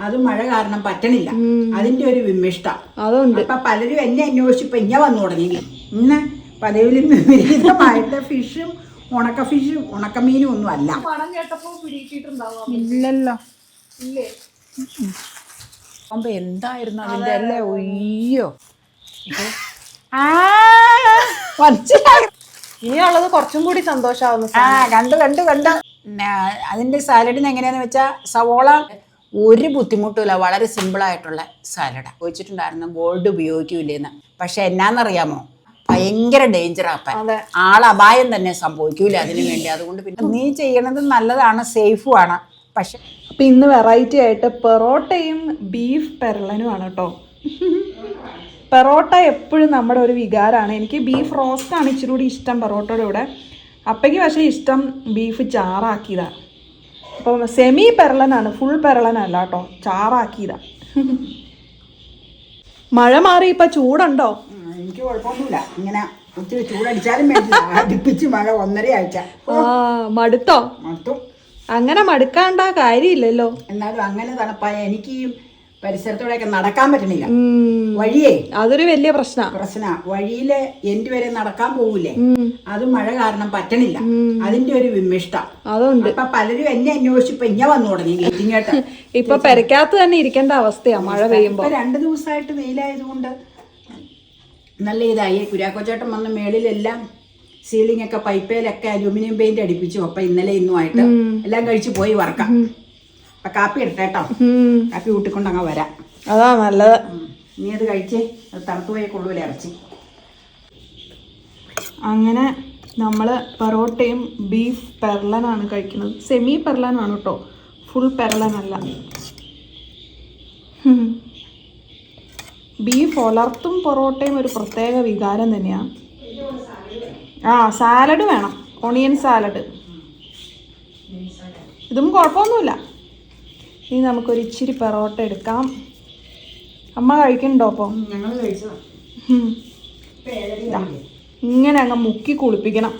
അത് മഴ കാരണം പറ്റണില്ല. അതിന്റെ ഒരു വിമിഷ്ട അതുണ്ട്. അപ്പൊ പലരും എന്നെ അന്വേഷിച്ചപ്പോ ഇങ്ങനെ വന്നു തുടങ്ങി. ഇന്ന് പതിവിലും വിപരീതമായിട്ട് ഫിഷും ഉണക്കമീനും ഒന്നും അല്ല. ഇല്ലല്ലോ. അപ്പൊ എന്തായിരുന്നു അതിന്റെ അല്ലേ? ഒയ്യോ, മനസ്സിലായി. ഇനിയുള്ളത് കുറച്ചും കൂടി സന്തോഷാവുന്നു. കണ്ടു. അതിന്റെ സാലഡിന് എങ്ങനെയാന്ന് വെച്ചാൽ സവോള ഒരു ബുദ്ധിമുട്ടുമില്ല, വളരെ സിമ്പിളായിട്ടുള്ള സാലഡാണ്. ചോദിച്ചിട്ടുണ്ടായിരുന്നു ഗോൾഡ് ഉപയോഗിക്കൂലേന്ന്. പക്ഷെ എന്നാന്നറിയാമോ, ഭയങ്കര ഡേഞ്ചറാപ്പ. ആളപായം തന്നെ സംഭവിക്കൂല അതിനു വേണ്ടി. അതുകൊണ്ട് പിന്നെ നീ ചെയ്യണത് നല്ലതാണ്, സേഫുമാണ്. പക്ഷെ അപ്പൊ ഇന്ന് വെറൈറ്റി ആയിട്ട് പെറോട്ടയും ബീഫ് പെരളനുമാണ് കേട്ടോ. പെറോട്ട എപ്പോഴും നമ്മുടെ ഒരു വികാരമാണ്. എനിക്ക് ബീഫ് റോസ്റ്റാണ് ഇച്ചിരി കൂടി ഇഷ്ടം പെറോട്ടയുടെ കൂടെ. അപ്പയ്ക്ക് പക്ഷേ ഇഷ്ടം ബീഫ് ചാറാക്കിയതാണ്. അപ്പം സെമി പെരളനാണ്, ഫുൾ പെരളനല്ല കേട്ടോ, ചാറാക്കിയതാ. മഴ മാറി ഇപ്പൊ ചൂടുണ്ടോ? എനിക്ക് കുഴപ്പമൊന്നുമില്ല. ഇങ്ങനെ ഒത്തിരി ചൂടടിച്ചാലും അടുപ്പിച്ച് മഴ 1.5 ആഴ്ച. മടുത്തോ? മടുത്തു. അങ്ങനെ മടുക്കാണ്ട കാര്യമില്ലല്ലോ. എന്നാലും അങ്ങനെ തണുപ്പായ എനിക്ക് ഈ പരിസരത്തോടെയൊക്കെ നടക്കാൻ പറ്റണില്ല. വഴിയേ അതൊരു വലിയ പ്രശ്ന വഴിയില് എന്റെ വരെ നടക്കാൻ പോവില്ലേ, അത് മഴ കാരണം പറ്റണില്ല. അതിന്റെ ഒരു വിമിഷ്ട അതുണ്ട്. അപ്പൊ പലരും എന്നെ അന്വേഷിച്ചപ്പോ ഇങ്ങനെ വന്നു തുടങ്ങി മീറ്റിങ്ങായിട്ട്. ഇപ്പൊ പെരക്കകത്ത് തന്നെ ഇരിക്കേണ്ട അവസ്ഥയാ മഴ പെയ്യുമ്പോ. 2 ദിവസമായിട്ട് വെയിലായതുകൊണ്ട് നല്ല ഇതായി. കുര്യാക്കോച്ചേട്ടൻ വന്ന മേളിലെല്ലാം സീലിംഗ് ഒക്കെ പൈപ്പയിലൊക്കെ അലൂമിനിയം പെയിന്റ് അടിപ്പിച്ചു. അപ്പൊ ഇന്നലെ ഇന്നുമായിട്ട് എല്ലാം കഴിച്ചു പോയി വറക്കാം. അപ്പൊ കാപ്പി എടുത്തേട്ടോ, കാപ്പി കൂട്ടിക്കൊണ്ട് അങ്ങ് വരാം. അതാ നല്ലത്. നീ അത് കഴിച്ചേ, അത് തണുത്തു പോയി കൊള്ളൂല ഇറച്ചി. അങ്ങനെ നമ്മള് പൊറോട്ടയും ബീഫ് പെർലനാണ് കഴിക്കുന്നത്. സെമി പെർലനാണ് കേട്ടോ, ഫുൾ പെർലനല്ല. ബീഫ് വളർത്തും പൊറോട്ടയും ഒരു പ്രത്യേക വികാരം തന്നെയാണ്. സാലഡ് വേണം, ഓണിയൻ സാലഡ്. ഇതും കുഴപ്പമൊന്നുമില്ല. ഇനി നമുക്കൊരു ഇച്ചിരി പൊറോട്ട എടുക്കാം. അമ്മ കഴിക്കണ്ടോ? അപ്പോൾ ഇങ്ങനെ അങ്ങ് മുക്കി കുളിപ്പിക്കണം,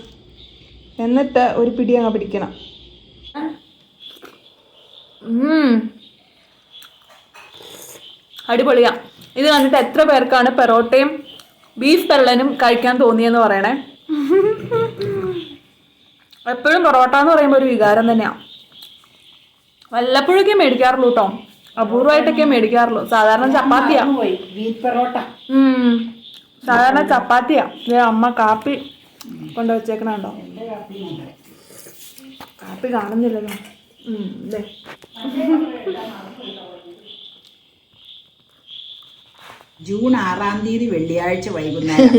എന്നിട്ട് ഒരു പിടി അങ്ങ് പിടിക്കണം. അടിപൊളിയാ. ഇത് കണ്ടിട്ട് എത്ര പേർക്കാണ് പൊറോട്ടയും ബീഫ് പെർളനും കഴിക്കാൻ തോന്നിയെന്ന് പറയണേ. എപ്പോഴും പൊറോട്ട എന്ന് പറയുമ്പോൾ ഒരു വികാരം തന്നെയാണ്. വല്ലപ്പോഴൊക്കെ മേടിക്കാറുള്ളൂ കേട്ടോ, അപൂർവമായിട്ടൊക്കെ മേടിക്കാറുള്ളൂ. സാധാരണ ചപ്പാത്തിയാ. സാധാരണ ചപ്പാത്തിയാ. അമ്മ കാപ്പി കൊണ്ടുവച്ചേക്കണോ? കാപ്പി കാണുന്നില്ലല്ലോ. ജൂൺ 6-ാം തീയതി വെള്ളിയാഴ്ച വൈകുന്നേരം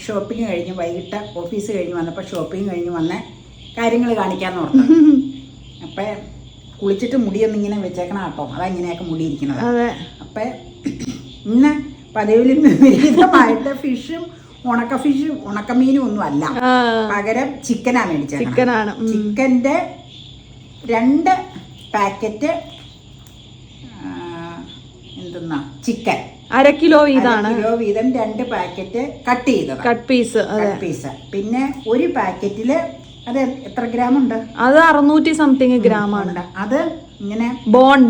ഷോപ്പിംഗ് കഴിഞ്ഞ് വൈകിട്ട് ഓഫീസ് കഴിഞ്ഞ് വന്നപ്പോൾ ഷോപ്പിംഗ് കഴിഞ്ഞ് വന്ന കാര്യങ്ങൾ കാണിക്കാന്ന് ഓർത്തു. അപ്പം കുളിച്ചിട്ട് മുടിയൊന്നിങ്ങനെ വെച്ചേക്കണം കേട്ടോ, അതങ്ങനെയൊക്കെ മുടിയിരിക്കുന്നത്. അപ്പം ഇന്ന് പതിവിലും വിപരീതമായിട്ട് ഉണക്കമീനും ഒന്നും അല്ല, പകരം ചിക്കനാ മേടിച്ചേക്കണം. ചിക്കൻ്റെ 2 പാക്കറ്റ് ചിക്കൻ 1/2 കിലോ വീതം 2 പാക്കറ്റ് കട്ട് ചെയ്തത്, കട്ട് പീസ്. പിന്നെ ഒരു പാക്കറ്റില് അത് എത്ര ഗ്രാം ഉണ്ട്? അത് 600 സംതിങ് ഗ്രാമാണ്. അത് ഇങ്ങനെ ബോൺ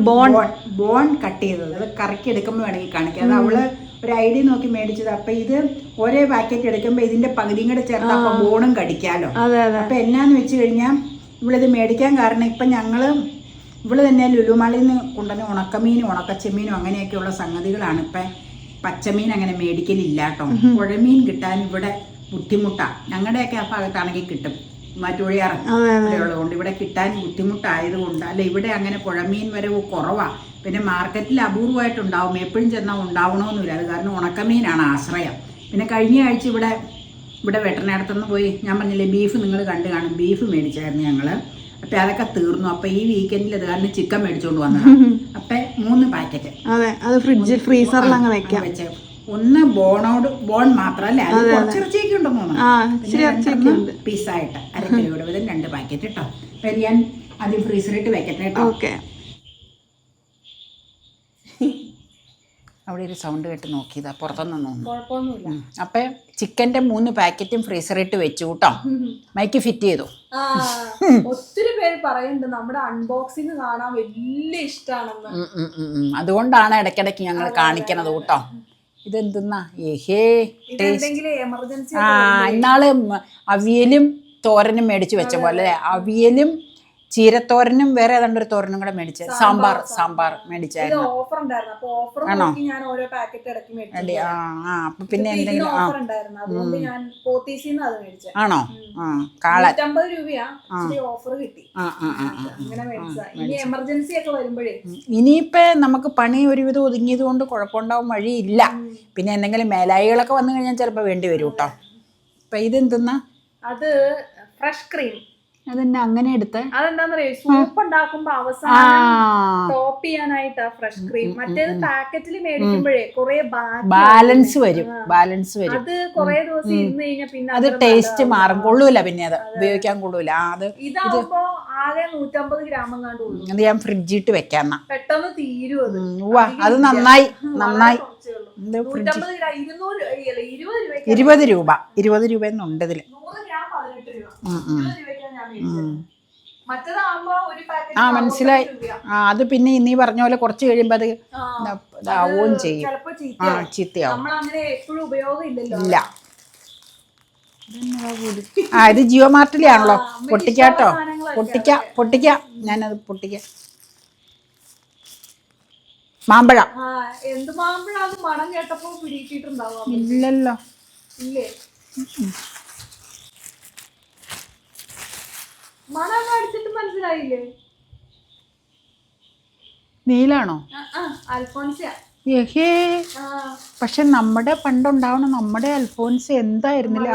കട്ട് ചെയ്തത്. അത് കറക്കി എടുക്കുമ്പോൾ വേണമെങ്കിൽ കാണിക്കാം. അത് അവള് ഒരു ഐഡിയ നോക്കി മേടിച്ചത്. അപ്പൊ ഇത് ഒരേ പാക്കറ്റ് എടുക്കുമ്പോ ഇതിന്റെ പകുതിയും കൂടെ ചേർത്ത് അപ്പൊ ബോണും കടിക്കാലോ. അപ്പൊ എന്നാന്ന് വെച്ച് കഴിഞ്ഞാൽ ഇവളിത് മേടിക്കാൻ കാരണം ഇപ്പൊ ഞങ്ങള് ഇവള് തന്നെ ലുലുമാളിൽ നിന്ന് കൊണ്ടുവന്ന ഉണക്കമീനും ഉണക്കച്ചെമ്മീനും അങ്ങനെയൊക്കെയുള്ള സംഗതികളാണ്. ഇപ്പം പച്ചമീൻ അങ്ങനെ മേടിക്കലില്ല കേട്ടോ. പുഴമീൻ കിട്ടാൻ ഇവിടെ ബുദ്ധിമുട്ടാണ്. ഞങ്ങളുടെയൊക്കെ ആ ഭാഗത്താണെങ്കിൽ കിട്ടും, മാറ്റുവഴിയാറുള്ളതുകൊണ്ട് ഇവിടെ കിട്ടാൻ ബുദ്ധിമുട്ടായതുകൊണ്ട്. അല്ല, ഇവിടെ അങ്ങനെ പുഴമീൻ വരവ് കുറവാണ്. പിന്നെ മാർക്കറ്റിൽ അപൂർവമായിട്ടുണ്ടാവും, എപ്പോഴും ചെന്നാൽ ഉണ്ടാവണമെന്നില്ല. അത് കാരണം ഉണക്കമീനാണ് ആശ്രയം. പിന്നെ കഴിഞ്ഞ ആഴ്ച ഇവിടെ വെട്ടറിനടുത്തുനിന്ന് പോയി, ഞാൻ പറഞ്ഞില്ലേ ബീഫ് നിങ്ങൾ കണ്ടു കാണും, ബീഫ് മേടിച്ചായിരുന്നു ഞങ്ങൾ. അപ്പം അതൊക്കെ തീർന്നു. അപ്പം ഈ വീക്കെൻഡിൽ അത് കാരണം ചിക്കൻ മേടിച്ചുകൊണ്ട് വന്നത്. അപ്പം 3 പാക്കറ്റ് ഫ്രീസറിൽ അങ്ങ് വെക്കാം. ഒന്ന് ബോൺ മാത്രമല്ല, കുറച്ചിറച്ചിയൊക്കെ ഉണ്ടെന്ന് തോന്നുന്നു. പീസായിട്ട് 1/2 കിലോയുടെ വീതം 2 പാക്കറ്റ് കേട്ടോ. അപ്പം ഞാൻ അത് ഫ്രീസറിട്ട് വെക്കട്ടെ കേട്ടോ. അവിടെ ഒരു സൗണ്ട് കേട്ട് നോക്കിയതാ, പുറത്തുനിന്ന് തോന്നുന്നു. കുഴപ്പമൊന്നുമില്ല. അപ്പൊ ചിക്കന്റെ 3 പാക്കറ്റും ഫ്രീസറിട്ട് വെച്ചു കേട്ടോ. മൈക്ക് ഫിറ്റ് ചെയ്തു. ഒത്തിരി പേര് പറയുന്നുണ്ട് നമ്മുടെ അൺബോക്സിങ് കാണാൻ വലിയ ഇഷ്ടമാണെന്ന്. അതുകൊണ്ടാണ് ഇടയ്ക്കിടയ്ക്ക് ഞങ്ങൾ കാണിക്കണത് കേട്ടോ. ഇതെന്തെന്നാ ഏഹേ ടേസ്റ്റ്. എമർജൻസി ഇന്നാള് അവിയലും തോരനും മേടിച്ചു വെച്ച പോലെ അല്ലേ? അവിയലും ചീരത്തോരനും വേറെ ഏതാണ്ട് ഒരു തോരനും കൂടെ മേടിച്ചത്. സാമ്പാർ മേടിച്ചായിരുന്നു. ഓഫർ ഉണ്ടായിരുന്നു. അപ്പൊ ഓഫർ നോക്കി ഞാൻ ഓരോ പാക്കറ്റ് ഇടയ്ക്ക് മേടിച്ചു. അപ്പൊ പിന്നെ എന്തെങ്കിലും ഓഫർ ഉണ്ടായിരുന്നു, അതുകൊണ്ട് ഞാൻ പോത്തീസിന്ന് അത് മേടിച്ചത്. ആണോ? കാളൻ 50 രൂപയാ. ഓഫർ കിട്ടി, അങ്ങനെ മേടിച്ചതാ. ഇനി എമർജൻസി ഒക്കെ വരുമ്പോഴേ ഇനിയിപ്പോ നമുക്ക് പണി ഒരുവിധം ഒതുങ്ങിയത് കൊണ്ട് കുഴപ്പമുണ്ടാവും വഴിയില്ല. പിന്നെ എന്തെങ്കിലും മേലായികളൊക്കെ വന്നു കഴിഞ്ഞാൽ ചിലപ്പോ വേണ്ടി വരും കേട്ടോ. അപ്പൊ ഇതെന്തെന്നാ? അത് ഫ്രഷ് ക്രീം. അതെന്നെ അങ്ങനെ എടുത്ത് അതെന്താന്നറിയോ, സൂപ്പ് ഉണ്ടാക്കുമ്പോ അവസാനം ടോപ്പ് ചെയ്യാനായിട്ടാ ഫ്രഷ് ക്രീം. മറ്റേത് പാക്കറ്റിൽ മേടിക്കുമ്പോഴേ കുറെ ബാലൻസ് വരും. അത് കുറെ ദിവസം ഇരുന്ന് കഴിഞ്ഞാൽ പിന്നെ അത് ടേസ്റ്റ് മാറും, കൊള്ളൂല. പിന്നെ അത് ഉപയോഗിക്കാൻ കൊള്ളൂല. ഇതാവുമ്പോ ആകെ 150 ഗ്രാം എങ്ങാണ്ട് ഉള്ളൂ. അത് ഞാൻ ഫ്രിഡ്ജിട്ട് വെക്കാന്ന പെട്ടെന്ന് തീരും അത്. അത് നന്നായി 150 ഗ്രാം 20 രൂപ 20 രൂപയെന്നുണ്ട് ഇതില്. 100 ഗ്രാം 18 രൂപ. 20 രൂപയ്ക്കാണ് ഞാൻ മേടിച്ചത്. മറ്റേതാകുമ്പോ ഒരു പാക്കറ്റ് മനസ്സിലായി. അത് പിന്നെ നീ പറഞ്ഞ പോലെ കുറച്ച് കഴിയുമ്പോ അത് ഇതാവുകയും ചെയ്യും, ചീത്തയാവും. നമ്മളങ്ങനെ എപ്പോഴും ഉപയോഗം ഇല്ലല്ലോ. ഇല്ല. ഇത് ജിയോ മാർട്ടിലെ ആണല്ലോ. പൊട്ടിക്കാട്ടോ, പൊട്ടിക്ക ഞാനത് പൊട്ടിക്ക. മാമ്പഴം. എന്ത് മാമ്പഴം? മണം കേട്ടപ്പോ പിടിച്ചിട്ടുണ്ടാവും. ഇല്ലല്ലോ. ഇല്ലേ? മണം അടിച്ചിട്ട് മനസ്സിലായില്ലേ? നീലാണോ? അൽഫോൻസിയ. ഏഹേ, പക്ഷെ നമ്മുടെ പണ്ടുണ്ടാവണ നമ്മുടെ അൽഫോൻസ് എന്തായിരുന്നില്ല.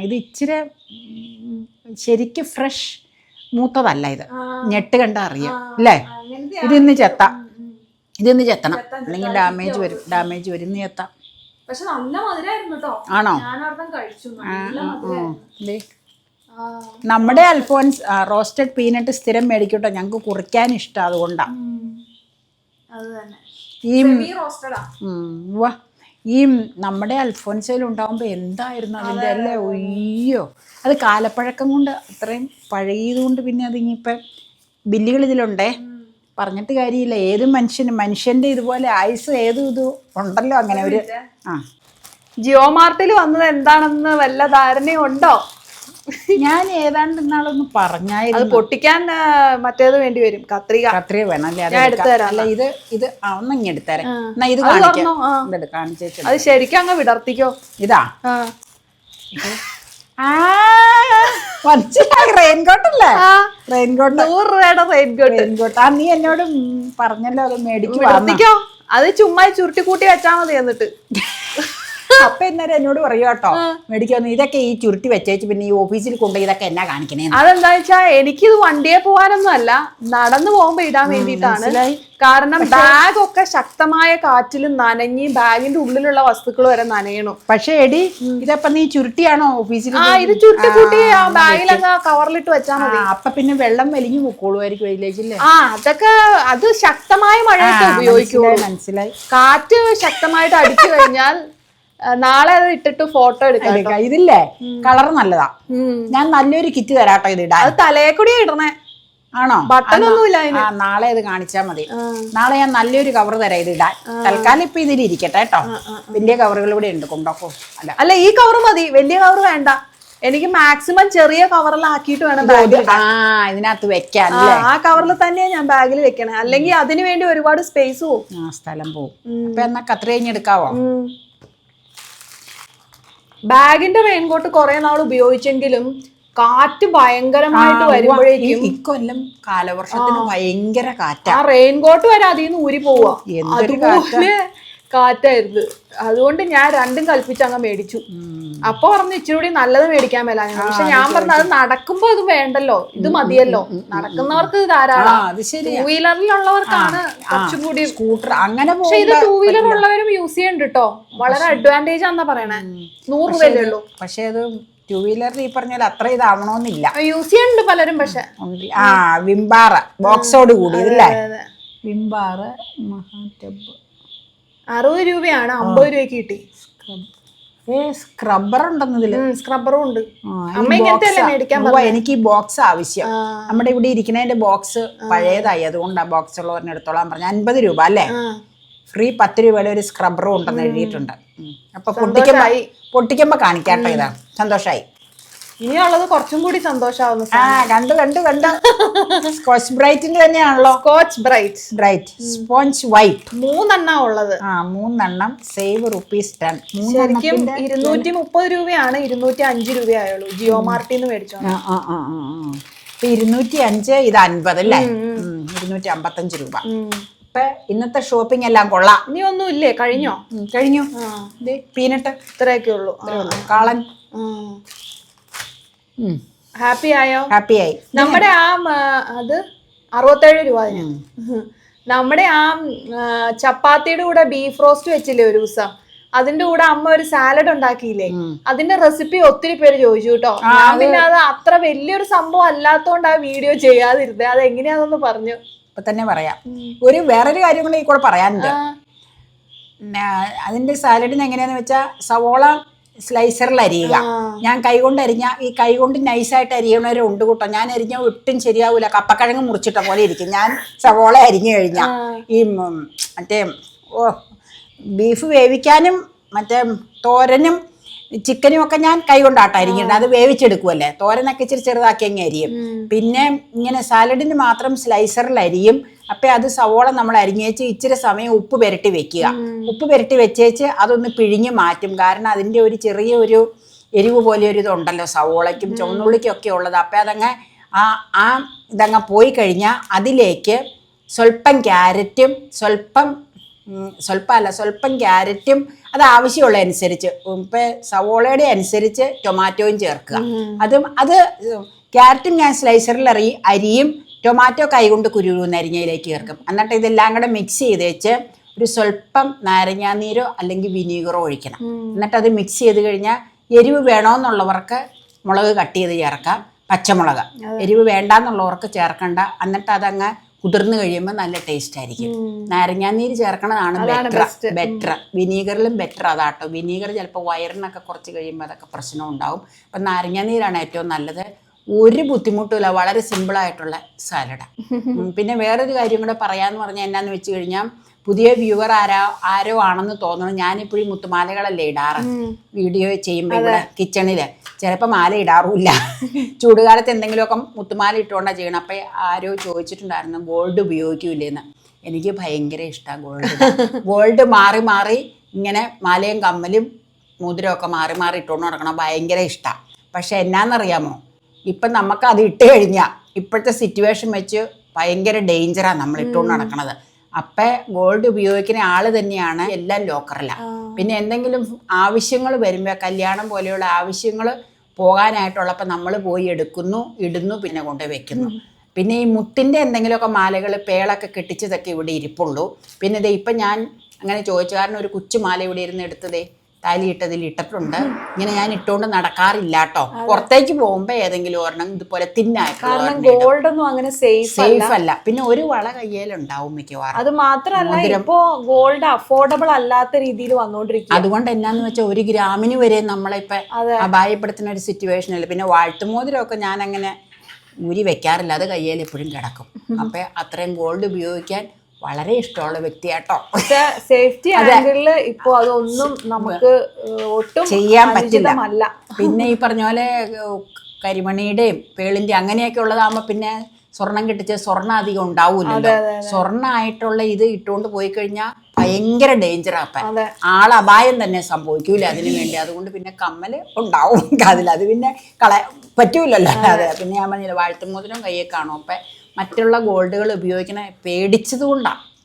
ഇത് ഇച്ചിരി ശരിക്കും ഫ്രഷ് മൂത്തതല്ല. ഇത് ഞെട്ട് കണ്ട അറിയാം അല്ലേ? ഇതിന്ന് ചെത്താം, അല്ലെങ്കിൽ ഡാമേജ് വരും. ഇന്ന് ചെത്താം. പക്ഷെ നല്ല മധുരമായിരുന്നു കേട്ടോ. ആണോ? ഞാനൊരെണ്ണം കഴിച്ചു, നല്ല മധുരമായിരുന്നു. നമ്മുടെ അൽഫോൻസ് റോസ്റ്റഡ് പീനട്ട് സ്ഥിരം മേടിക്കട്ടോ, ഞങ്ങൾക്ക് കുറിക്കാൻ ഇഷ്ടം, അതുകൊണ്ടാണ്. ഈ നമ്മുടെ അൽഫോൻസയിൽ ഉണ്ടാകുമ്പോൾ എന്തായിരുന്നു അതിൻ്റെ അല്ലേ? ഒയ്യോ, അത് കാലപ്പഴക്കം കൊണ്ട്, അത്രയും പഴയത് കൊണ്ട്. പിന്നെ അത് ഇനിയിപ്പം ബില്ലുകൾ ഇതിലുണ്ടേ, പറഞ്ഞിട്ട് കാര്യമില്ല. ഏത് മനുഷ്യൻ്റെ ഇതുപോലെ ആയുസ് ഏതും ഇത് ഉണ്ടല്ലോ. അങ്ങനെ ഒരു ജിയോ മാർട്ടിൽ വന്നത് എന്താണെന്ന് വല്ല ധാരണയുണ്ടോ? ഞാൻ ഏതാണ്ട് ഇന്നാളൊന്ന് പറഞ്ഞായിരുന്നു. അത് പൊട്ടിക്കാൻ മറ്റേത് വേണ്ടി വരും, കത്രിക വേണം അല്ലേ? അല്ല ഇത് ഒന്നിങ്ങി എടുത്തരാം. എന്നാ ഇത് കാണിച്ചു. അത് ശരിക്കും അങ്ങ് വിടർത്തിക്കോ. ഇതാ മനസ്സിലായി. റെയിൻകോട്ടല്ലേ? റെയിൻകോട്ട് 100 രൂപയുടെ റെയിൻകോട്ട്. നീ എന്നോട് പറഞ്ഞല്ലോ അത് മേടിക്കോ. അത് ചുമ്മാ ചുരുട്ടിക്കൂട്ടി വെച്ചാ മതി. എന്നിട്ട് അപ്പൊ എന്നേരം എന്നോട് പറയൂ കേട്ടോ, മേടിക്കാന്ന്. ഇതൊക്കെ ഈ ചുരുട്ടി വെച്ചേച്ച് പിന്നെ ഈ ഓഫീസിൽ കൊണ്ടുപോയി ഇതൊക്കെ എന്നാ കാണിക്കണേ? അതെന്താ വെച്ചാ, എനിക്കിത് വണ്ടിയെ പോകാനൊന്നും അല്ല, നടന്നു പോകുമ്പോ ഇടാൻ വേണ്ടിയിട്ടാണ്. കാരണം ബാഗൊക്കെ ശക്തമായ കാറ്റിൽ നനഞ്ഞ് ബാഗിന്റെ ഉള്ളിലുള്ള വസ്തുക്കൾ വരെ നനയണം. പക്ഷെ എടി, ഇതപ്പൊ നീ ചുരുട്ടിയാണോ ഓഫീസിൽ? ഇത് ചുരുട്ടിക്കൂട്ടി ആ ബാഗിലങ്ങ് കവറിലിട്ട് വെച്ചാൽ മതി. അപ്പൊ പിന്നെ വെള്ളം വലിഞ്ഞു പൊക്കോളുമായിരിക്കും വെയിലേക്കില്ലേ? അതൊക്കെ അത് ശക്തമായ മഴയൊക്കെ ഉപയോഗിക്കുള്ളൂ. മനസ്സിലായി. കാറ്റ് ശക്തമായിട്ട് അടിച്ചു കഴിഞ്ഞാൽ നാളെ അത് ഇട്ടിട്ട് ഫോട്ടോ എടുക്കാം. ഇതില്ലേ കളർ നല്ലതാ. ഞാൻ നല്ലൊരു കിറ്റ് തരാട്ടോ ഇത് ഇടാൻ. അത് തലയെ കൂടി ഇടണേ. ആണോ? ബട്ടണൊന്നുമില്ല. നാളെ ഇത് കാണിച്ചാ മതി. നാളെ ഞാൻ നല്ലൊരു കവർ തരാം ഇത് ഇടാൻ. തൽക്കാലം ഇപ്പൊ ഇതിലിരിക്കട്ടെ കേട്ടോ. വലിയ കവറുകൾ ഇവിടെ ഉണ്ട്, കൊണ്ടോക്കോ. അല്ല, ഈ കവർ മതി, വലിയ കവർ വേണ്ട. എനിക്ക് മാക്സിമം ചെറിയ കവറിലാക്കിയിട്ട് വേണം ഇതിനകത്ത് വെക്കാൻ. ആ കവറിൽ തന്നെയാണ് ഞാൻ ബാഗിൽ വെക്കണേ, അല്ലെങ്കിൽ അതിനു വേണ്ടി ഒരുപാട് സ്പേസ് പോവും, സ്ഥലം പോവും. അപ്പൊ എന്നാ കത്രിഞ്ഞെടുക്കാവോ? ബാഗിന്റെ റെയിൻകോട്ട് കുറെ നാൾ ഉപയോഗിച്ചെങ്കിലും കാറ്റ് ഭയങ്കരമായിട്ട് വരുമ്പോഴേക്കും ഇക്കൊല്ലം കാലവർഷത്തിന് ഭയങ്കര കാറ്റാ. ആ റെയിൻകോട്ട് വരെ അതിൽ നിന്ന് ഊരി പോവാ. അതുപോലെ കാറ്റായിരുന്നു. അതുകൊണ്ട് ഞാൻ രണ്ടും കൽപ്പിച്ച് അങ്ങ് മേടിച്ചു. അപ്പൊ പറഞ്ഞു ഇച്ചിരി കൂടി നല്ലത് മേടിക്കാൻ മേല. പക്ഷെ ഞാൻ പറഞ്ഞു അത് നടക്കുമ്പോ അത് വേണ്ടല്ലോ, ഇത് മതിയല്ലോ. നടക്കുന്നവർക്ക് ധാരാളം. ടൂ വീലറിലുള്ളവർക്കാണ് കുറച്ചും കൂടി സ്കൂട്ടർ അങ്ങനെ. പക്ഷെ ഇത് ടൂ വീലർ ഉള്ളവരും യൂസ് ചെയ്യുന്നുണ്ട് കേട്ടോ. വളരെ അഡ്വാൻറ്റേജ് ആണെന്നാ പറയണേ. 100 രൂപയല്ലേ ഉള്ളൂ. പക്ഷെ അത് ടൂ വീലർ ഈ പറഞ്ഞാൽ അത്ര ഇതാവണമെന്നില്ല. യൂസ് ചെയ്യുന്നുണ്ട് പലരും. പക്ഷെ വിംബാറ് ബോക്സോട് കൂടി ഇതല്ലേ? വിംബാറ് മഹാടബ് 60 രൂപയാണ്, 50 രൂപയ്ക്ക് കിട്ടി. സ്ക്രബ്ബർ ഉണ്ടെന്നതില്. സ്ക്രബ്ബറും ഉണ്ട്. എനിക്ക് ഈ ബോക്സ് ആവശ്യം. നമ്മുടെ ഇവിടെ ഇരിക്കുന്നതിന്റെ ബോക്സ് പഴയതായി, അതുകൊണ്ടാ ബോക്സ് ഉള്ളവരെ എടുത്തോളാൻ പറഞ്ഞു. 50 രൂപ അല്ലേ? ഫ്രീ 10 രൂപയുടെ ഒരു സ്ക്രബ്ബറും ഉണ്ടെന്ന് എഴുതിയിട്ടുണ്ട്. അപ്പൊ പൊട്ടിക്കുമ്പോ കാണിക്കാട്ടോ. ഇതാ സന്തോഷായി. ഇനിയുള്ളത് കുറച്ചും കൂടി സന്തോഷാവുന്നു. കണ്ടു സ്കോച്ച് ബ്രൈറ്റിന്റെ തന്നെയാണല്ലോ. സ്കോച്ച് ബ്രൈറ്റ് സ്പോഞ്ച് വൈറ്റ് 3 എണ്ണം ഉള്ളത്. 3 എണ്ണം സേവ് ₹10. ശരിക്കും 230 രൂപയാണ്, 205 രൂപയായുള്ളൂ. ജിയോ മാർട്ടിന്ന് മേടിച്ചോ. 205, ഇത് 50 അല്ലേ? 255 രൂപ. ഇപ്പൊ ഇന്നത്തെ ഷോപ്പിംഗ് എല്ലാം കൊള്ളാം. ഇനി ഒന്നും ഇല്ലേ? കഴിഞ്ഞു. പീനട്ട് ഇത്രയൊക്കെ ഉള്ളൂ. കാളൻ ഹാപ്പി ആയി. നമ്മുടെ അത് 67 രൂപ. നമ്മുടെ ചപ്പാത്തിയുടെ കൂടെ ബീഫ് റോസ്റ്റ് വെച്ചില്ലേ ഒരു ദിവസം, അതിന്റെ കൂടെ അമ്മ ഒരു സാലഡ് ഉണ്ടാക്കിയില്ലേ, അതിന്റെ റെസിപ്പി ഒത്തിരി പേര് ചോദിച്ചു കേട്ടോ. ഞാൻ പിന്നെ അത് അത്ര വലിയൊരു സംഭവം അല്ലാത്തോണ്ട് ആ വീഡിയോ ചെയ്യാതിരുന്നത്. അത് എങ്ങനെയാണെന്ന് പറഞ്ഞു. ഇപ്പൊ തന്നെ പറയാം. വേറൊരു കാര്യം കൂടെ ഈ കൂടെ പറയാനുണ്ട്. അതിന്റെ സാലഡിന് എങ്ങനെയാന്ന് വെച്ചാൽ സവോള സ്ലൈസറിൽ അരിയുക. ഞാൻ കൈകൊണ്ട് അരിഞ്ഞ ഈ കൈകൊണ്ട് നൈസായിട്ട് അരിയണവരെ ഉണ്ട് കൂട്ടോ. ഞാൻ അരിഞ്ഞ ഒട്ടും ശരിയാവൂല, കപ്പക്കിഴങ്ങ് മുറിച്ചിട്ട പോലെ ഇരിക്കും. ഞാൻ സവോള അരിഞ്ഞു കഴിഞ്ഞാൽ ഈ മറ്റേ ബീഫ് വേവിക്കാനും മറ്റേ തോരനും ചിക്കനും ഒക്കെ ഞാൻ കൈകൊണ്ടാട്ടം അരിഞ്ഞിട്ടുണ്ട്. അത് വേവിച്ചെടുക്കുമല്ലേ. തോരനൊക്കെ ഇച്ചിരി ചെറുതാക്കി അങ്ങ് അരിയും. പിന്നെ ഇങ്ങനെ സാലഡിന് മാത്രം സ്ലൈസറിൽ അരിയും. അപ്പം അത് സവോള നമ്മൾ അരിഞ്ഞേച്ച് ഇച്ചിരി സമയം ഉപ്പ് പുരട്ടി വെക്കുക. ഉപ്പ് പുരട്ടി വെച്ചേച്ച് അതൊന്ന് പിഴിഞ്ഞ് മാറ്റും. കാരണം അതിൻ്റെ ഒരു ചെറിയൊരു എരിവ് പോലെ ഒരു ഇതുണ്ടല്ലോ സവോളയ്ക്കും ചുവന്നുള്ളിക്കും ഒക്കെ ഉള്ളത്. അപ്പം അതങ്ങ് ഇതങ്ങ് പോയി കഴിഞ്ഞാൽ അതിലേക്ക് സ്വല്പം ക്യാരറ്റും സ്വല്പം ക്യാരറ്റും അത് ആവശ്യമുള്ള അനുസരിച്ച്, ഇപ്പം സവോളയുടെ അനുസരിച്ച് ടൊമാറ്റോയും ചേർക്കുക. അത് ക്യാരറ്റും ഞാൻ സ്ലൈസറിൽ അരിയും, ടൊമാറ്റോ കൈകൊണ്ട് കുരുന്ന് അരിഞ്ഞതിലേക്ക് ചേർക്കും. എന്നിട്ട് ഇതെല്ലാം കൂടെ മിക്സ് ചെയ്ത് വെച്ച് ഒരു സ്വല്പം നാരങ്ങാനീരോ അല്ലെങ്കിൽ വിനീഗറോ ഒഴിക്കണം. എന്നിട്ട് അത് മിക്സ് ചെയ്ത് കഴിഞ്ഞാൽ എരിവ് വേണമെന്നുള്ളവർക്ക് മുളക് കട്ട് ചെയ്ത് ചേർക്കാം, പച്ചമുളക്. എരിവ് വേണ്ടാന്നുള്ളവർക്ക് ചേർക്കണ്ട. എന്നിട്ട് അതങ്ങ് കുതിർന്ന് കഴിയുമ്പോൾ നല്ല ടേസ്റ്റ് ആയിരിക്കും. നാരങ്ങാനീര് ചേർക്കണതാണ് ബെറ്റർ. വിനീഗറിലും ബെറ്റർ അതാട്ടോ. വിനീഗർ ചിലപ്പോൾ വയറിനൊക്കെ കുറച്ച് കഴിയുമ്പോൾ അതൊക്കെ പ്രശ്നം ഉണ്ടാവും. അപ്പം നാരങ്ങാനീരാണ് ഏറ്റവും നല്ലത്. ഒരു ബുദ്ധിമുട്ടുമില്ല, വളരെ സിമ്പിളായിട്ടുള്ള സാലഡാണ്. പിന്നെ വേറൊരു കാര്യം കൂടെ പറയാന്ന് പറഞ്ഞാൽ എന്നാന്ന് വെച്ച് കഴിഞ്ഞാൽ, പുതിയ വ്യൂവർ ആരോ ആണെന്ന് തോന്നണം. ഞാനിപ്പോഴും മുത്തുമാലകളല്ലേ ഇടാറ് വീഡിയോ ചെയ്യുമ്പോൾ ഇവിടെ കിച്ചണില്. ചിലപ്പോൾ മാല ഇടാറുമില്ല. ചൂടുകാലത്ത് എന്തെങ്കിലുമൊക്കെ മുത്തുമാല ഇട്ടുകൊണ്ടാണ് ചെയ്യണം. അപ്പം ആരോ ചോദിച്ചിട്ടുണ്ടായിരുന്നു ഗോൾഡ് ഉപയോഗിക്കൂലേന്ന്. എനിക്ക് ഭയങ്കര ഇഷ്ടമാണ് ഗോൾഡ് മാറി മാറി ഇങ്ങനെ മാലയും കമ്മലും മോതിരമൊക്കെ മാറി മാറി ഇട്ടുകൊണ്ട് നടക്കണം, ഭയങ്കര ഇഷ്ടമാണ്. പക്ഷെ എന്നാന്നറിയാമോ, ഇപ്പം നമുക്ക് അത് ഇട്ട് കഴിഞ്ഞാൽ ഇപ്പോഴത്തെ സിറ്റുവേഷൻ വെച്ച് ഭയങ്കര ഡേഞ്ചറാണ് നമ്മൾ ഇട്ടുകൊണ്ട് നടക്കണത്. അപ്പം ഗോൾഡ് ഉപയോഗിക്കുന്ന ആൾ തന്നെയാണ് എല്ലാം ലോക്കറിലാണ്. പിന്നെ എന്തെങ്കിലും ആവശ്യങ്ങൾ വരുമ്പോൾ, കല്യാണം പോലെയുള്ള ആവശ്യങ്ങൾ പോകാനായിട്ടുള്ളപ്പോൾ നമ്മൾ പോയി എടുക്കുന്നു, ഇടുന്നു, പിന്നെ കൊണ്ട് വെക്കുന്നു. പിന്നെ ഈ മുത്തിൻ്റെ എന്തെങ്കിലുമൊക്കെ മാലകൾ പേളൊക്കെ കെട്ടിച്ചതൊക്കെ ഇവിടെ ഇരിപ്പുള്ളൂ. പിന്നെ ഇപ്പം ഞാൻ അങ്ങനെ ചോദിച്ചു, കാരണം ഒരു കൊച്ചുമാല ഇവിടെ ഇരുന്ന് എടുത്തതേ താലിയിട്ടതിൽ ഇട്ടിട്ടുണ്ട്. ഇങ്ങനെ ഞാൻ ഇട്ടുകൊണ്ട് നടക്കാറില്ല കേട്ടോ. പുറത്തേക്ക് പോകുമ്പോ ഏതെങ്കിലും ഒരെണ്ണം ഇതുപോലെ ഗോൾഡ് ഒന്നും അങ്ങനെ സേഫ് അല്ല. പിന്നെ ഒരു വള കയ്യിലുണ്ടാവും മിക്കവാറും. അത് മാത്രമല്ല ഇപ്പോ ഗോൾഡ് അഫോർഡബിൾ അല്ലാത്ത രീതിയിൽ വന്നോണ്ടിരിക്കും. അതുകൊണ്ട് എന്നാന്ന് വെച്ചാൽ 1 ഗ്രാമിന് വരെ നമ്മളിപ്പോ അപായപ്പെടുത്തുന്ന ഒരു സിറ്റുവേഷൻ അല്ല. പിന്നെ വാഴ്ത്തുമോതിരമൊക്കെ ഞാൻ അങ്ങനെ ഊരി വെക്കാറില്ല, അത് കയ്യിൽ എപ്പോഴും കിടക്കും. അപ്പൊ അത്രയും ഗോൾഡ് ഉപയോഗിക്കാൻ വളരെ ഇഷ്ടമുള്ള വ്യക്തിയാട്ടോ. സേഫ്റ്റി ആംഗിളില് ഇപ്പൊ അതൊന്നും നമുക്ക് ഒട്ടും ചെയ്യാൻ പറ്റില്ല. പിന്നെ ഈ പറഞ്ഞ പോലെ കരിമണിയുടെയും പേളിന്റെ അങ്ങനെയൊക്കെ ഉള്ളതാകുമ്പോ പിന്നെ സ്വർണം കെട്ടിച്ച് സ്വർണ്ണം അധികം ഉണ്ടാവൂലല്ലോ. സ്വർണ്ണമായിട്ടുള്ള ഇത് ഇട്ടുകൊണ്ട് പോയി കഴിഞ്ഞാൽ ഭയങ്കര ഡേഞ്ചറാണ്. അപായം തന്നെ സംഭവിക്കൂല അതിനു വേണ്ടി. അതുകൊണ്ട് പിന്നെ കമ്മല് ഉണ്ടാവും അതിൽ, പിന്നെ പറ്റൂലല്ലോ. അതെ, പിന്നെ ഞാൻ പറഞ്ഞില്ല വാഴ്ത്തുമോതിരം കയ്യെ കാണും. അപ്പം മറ്റുള്ള ഗോൾഡുകൾ ഉപയോഗിക്കണ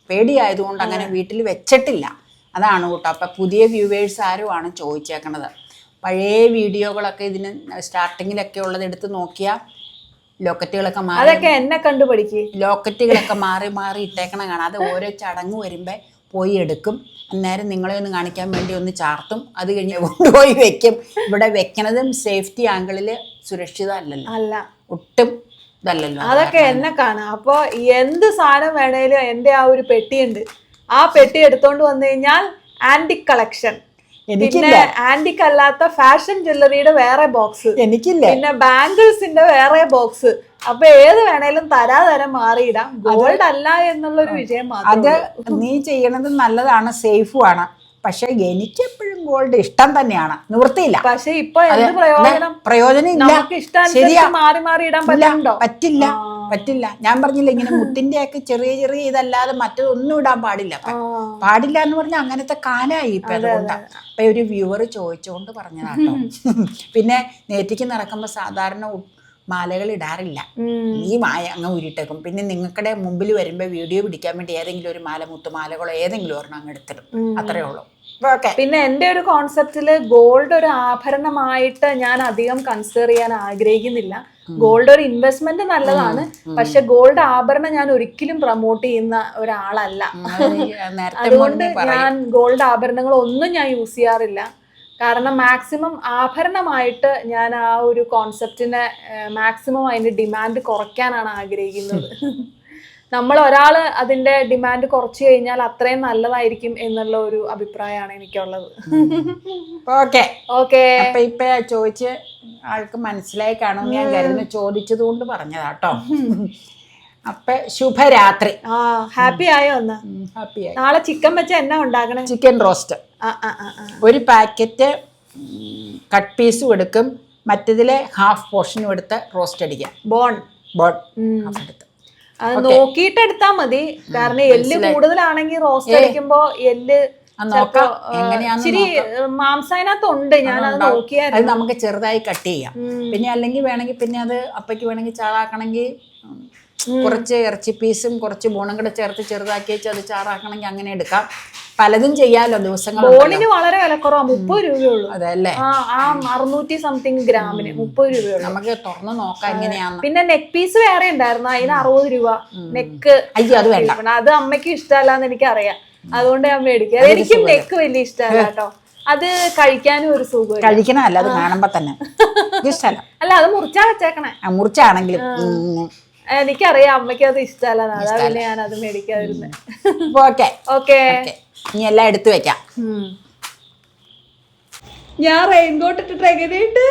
പേടിയായതുകൊണ്ട് അങ്ങനെ വീട്ടിൽ വെച്ചിട്ടില്ല. അതാണ് കേട്ടോ. അപ്പം പുതിയ വ്യൂവേഴ്സ് ആരുമാണ് ചോദിച്ചേക്കണത്. പഴയ വീഡിയോകളൊക്കെ ഇതിന് സ്റ്റാർട്ടിങ്ങിലൊക്കെ ഉള്ളത് എടുത്ത് നോക്കിയാൽ ലോക്കറ്റുകളൊക്കെ മാറി മാറി ഇട്ടേക്കണ കാണാം. അത് ഓരോ ചടങ്ങ് വരുമ്പോൾ പോയി എടുക്കും. അന്നേരം നിങ്ങളെ ഒന്ന് കാണിക്കാൻ വേണ്ടി ഒന്ന് ചാർത്തും, അത് കഴിഞ്ഞ് കൊണ്ടുപോയി വെക്കും. ഇവിടെ വെക്കണതും സേഫ്റ്റി ആംഗിളിൽ സുരക്ഷിതമല്ലല്ലോ, ഒട്ടും ഇതല്ലല്ലോ. അതൊക്കെ എന്നെ കാണാം. അപ്പൊ എന്ത് സാധനം വേണേലും എൻ്റെ ആ ഒരു പെട്ടിയുണ്ട്, ആ പെട്ടി എടുത്തോണ്ട് വന്നു കഴിഞ്ഞാൽ ആന്റിക് കളക്ഷൻ, പിന്നെ ആന്റിക് അല്ലാത്ത ഫാഷൻ ജ്വല്ലറിയുടെ വേറെ ബോക്സ്, എനിക്കില്ലേ, പിന്നെ ബാംഗിൾസിന്റെ വേറെ ബോക്സ്. അപ്പൊ ഏത് വേണേലും തരാതരം മാറിയിടാം. ഗോൾഡ് അല്ല എന്നുള്ളൊരു വിജയം മാത്രം. അത് നീ ചെയ്യണത് നല്ലതാണ്, സേഫുമാണ്. പക്ഷെ എനിക്ക് എപ്പോഴും ഗോൾഡ് ഇഷ്ടം തന്നെയാണ്, നിവൃത്തിയില്ല. പക്ഷെ ഇപ്പൊ എന്ത് പ്രയോജനം? പ്രയോജനം ഇല്ല. നമുക്ക് ഇഷ്ടാനുസരിച്ച് മാറി മാറി ഇടാൻ പറ്റുന്നുണ്ടോ? പറ്റില്ല. ഞാൻ പറഞ്ഞില്ല, ഇങ്ങനെ മുത്തിന്റെ ഒക്കെ ചെറിയ ചെറിയ ഇതല്ലാതെ മറ്റൊന്നും ഇടാൻ പാടില്ല. പാടില്ല എന്ന് പറഞ്ഞാൽ അങ്ങനത്തെ കാലായി ഇപ്പൊ. അതുകൊണ്ടാണ് അപ്പൊ ഒരു വ്യൂവർ ചോദിച്ചുകൊണ്ട് പറഞ്ഞതാട്ടോ. പിന്നെ നേറ്റിക്ക് നടക്കുമ്പോ സാധാരണ മാലകൾ ഇടാറില്ല, ഈ മായ അങ്ങ് ഉരുട്ടേക്കും. പിന്നെ നിങ്ങൾക്കിടെ മുമ്പിൽ വരുമ്പോൾ വീഡിയോ പിടിക്കാൻ വേണ്ടി ഏതെങ്കിലും ഒരു മാല, മുത്തുമാലകളോ ഏതെങ്കിലും ഒരെണ്ണം അങ്ങ് എടുത്തിടും, അത്രേ ഉള്ളൂ. പിന്നെ എന്റെ ഒരു കോൺസെപ്റ്റില് ഗോൾഡ് ഒരു ആഭരണമായിട്ട് ഞാൻ അധികം കൺസിഡർ ചെയ്യാൻ ആഗ്രഹിക്കുന്നില്ല. ഗോൾഡ് ഒരു ഇൻവെസ്റ്റ്മെന്റ് നല്ലതാണ്, പക്ഷെ ഗോൾഡ് ആഭരണം ഞാൻ ഒരിക്കലും പ്രൊമോട്ട് ചെയ്യുന്ന ഒരാളല്ല. അതുകൊണ്ട് ഞാൻ ഗോൾഡ് ആഭരണങ്ങൾ ഒന്നും ഞാൻ യൂസ് ചെയ്യാറില്ല. കാരണം മാക്സിമം ആഭരണമായിട്ട് ഞാൻ ആ ഒരു കോൺസെപ്റ്റിനെ മാക്സിമം അതിന്റെ ഡിമാൻഡ് കുറയ്ക്കാനാണ് ആഗ്രഹിക്കുന്നത്. നമ്മൾ ഒരാള് അതിന്റെ ഡിമാൻഡ് കുറച്ചു കഴിഞ്ഞാൽ അത്രയും നല്ലതായിരിക്കും എന്നുള്ള ഒരു അഭിപ്രായമാണ് എനിക്കുള്ളത്. ഓക്കെ. അപ്പൊ ഇപ്പൊ ചോദിച്ച് ആൾക്ക് മനസ്സിലായി കാണും ഞാൻ കരുതുന്നു, ചോദിച്ചത് കൊണ്ട് പറഞ്ഞതാട്ടോ. അപ്പൊ ശുഭരാത്രി. ഹാപ്പി ആയോ? ഒന്ന് ഹാപ്പി ആയി. നാളെ ചിക്കൻ വെച്ച എന്നാ ഉണ്ടാക്കണേ? Chicken roast. ഒരു പാക്കറ്റ് കട്ട് പീസും എടുക്കും, മറ്റതിലെ ഹാഫ് പോർഷനും എടുത്ത് റോസ്റ്റ് അടിക്കാം. ബോൺ എടുത്ത് അത് നോക്കിയിട്ട് എടുത്താൽ മതി. കാരണം എല്ല് കൂടുതലാണെങ്കിൽ റോസ്റ്റ് അടിക്കുമ്പോ എല്ല് ഇച്ചിരി മാംസത്തിനകത്തുണ്ട്. ഞാൻ അത് നോക്കിയായിരുന്നു. അത് നമുക്ക് ചെറുതായി കട്ട് ചെയ്യാം. പിന്നെ അല്ലെങ്കിൽ വേണമെങ്കിൽ പിന്നെ അത് അപ്പയ്ക്ക് വേണമെങ്കിൽ ചാറാക്കണമെങ്കിൽ കുറച്ച് ഇറച്ചി പീസും കുറച്ച് ബോണും കൂടെ ചേർത്ത് ചെറുതാക്കി വെച്ച് അത് ചാറാക്കണമെങ്കിൽ അങ്ങനെ എടുക്കാം. പലതും ചെയ്യാലോ ദിവസങ്ങൾ. ബോണിന് വളരെ വിലക്കുറവാണ്, 30 രൂപയുള്ളൂ. അതല്ലേ? 600 സംതിങ് ഗ്രാമിന് 30 രൂപയുള്ളൂ. നമുക്ക് തുറന്ന് നോക്കാം എങ്ങനെയാന്ന്. പിന്നെ നെക്ക് പീസ് വേറെ ഉണ്ടായിരുന്നു, അതിന് 60 രൂപ. നെക്ക് അത് വേണ്ട, അത് അമ്മയ്ക്ക് ഇഷ്ടമല്ലാന്ന് എനിക്കറിയാം, അതുകൊണ്ട് ഞാൻ മേടിക്കാം. എനിക്കും നെക്ക് വലിയ ഇഷ്ടമല്ല കേട്ടോ. അത് കഴിക്കാനും ഒരു സുഖം. കഴിക്കണല്ല, അത് കാണുമ്പോ തന്നെ ഇഷ്ടമല്ല. അല്ല, അത് മുറിച്ചാ വെച്ചേക്കണേ. മുറിച്ചാണെങ്കിലും എനിക്കറിയാം അമ്മയ്ക്ക് അത് ഇഷ്ടമല്ല, അതാ പിന്നെ ഞാൻ അത് മേടിക്കാതിരുന്നേ. ഓക്കെ, ഇനി എല്ലാം എടുത്തു വെക്കാം. ഞാൻ റെയിൻകോട്ട് ഇട്ടിട്ട് എങ്ങനെയുണ്ട്?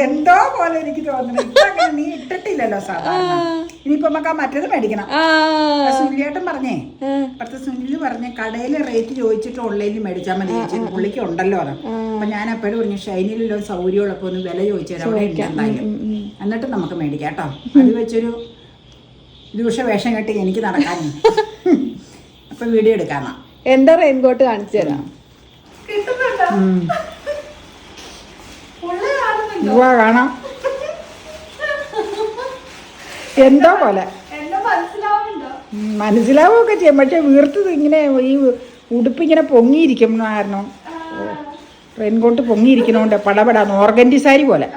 എന്തോ പോലെ എനിക്ക് തോന്നുന്നു. ഇപ്പൊ അങ്ങനെ നീ ഇട്ടിട്ടില്ലല്ലോ സാധാരണ. ഇനിയിപ്പോ നമുക്ക് ആ മറ്റേത് മേടിക്കണം. സുനിലേട്ടൻ പറഞ്ഞേ, അപ്പുറത്തെ സുനിൽ പറഞ്ഞ കടയിൽ റേറ്റ് ചോദിച്ചിട്ട് ഓൺലൈനിൽ മേടിച്ചാൽ മതി, പുള്ളിക്ക് ഉണ്ടല്ലോ അത്. അപ്പൊ ഞാൻ എപ്പോഴും പറഞ്ഞു ഷൈനിലുള്ള സൗകര്യമുള്ളപ്പോ ഒന്ന് വില ചോദിച്ചാൽ അവിടെ എന്തായാലും, എന്നിട്ട് നമുക്ക് മേടിക്കാം കേട്ടോ. അത് വെച്ചൊരു ദൂഷ വേഷം കെട്ടി എനിക്ക് നടക്കാൻ. അപ്പൊ വീഡിയോ എടുക്കാന്നാ. എന്റെ റെയിൻകോട്ട് കാണിച്ചു തരാം. കാണാം എന്തോ പോലെ മനസ്സിലാവുകയൊക്കെ ചെയ്യും. പക്ഷെ വീർത്തത് ഇങ്ങനെ ഈ ഉടുപ്പിങ്ങനെ പൊങ്ങിയിരിക്കും കാരണം റെയിൻകോട്ട് പൊങ്ങിയിരിക്കണോണ്ട് പടപടാന്ന് ഓർഗൻഡി സാരി പോലെ.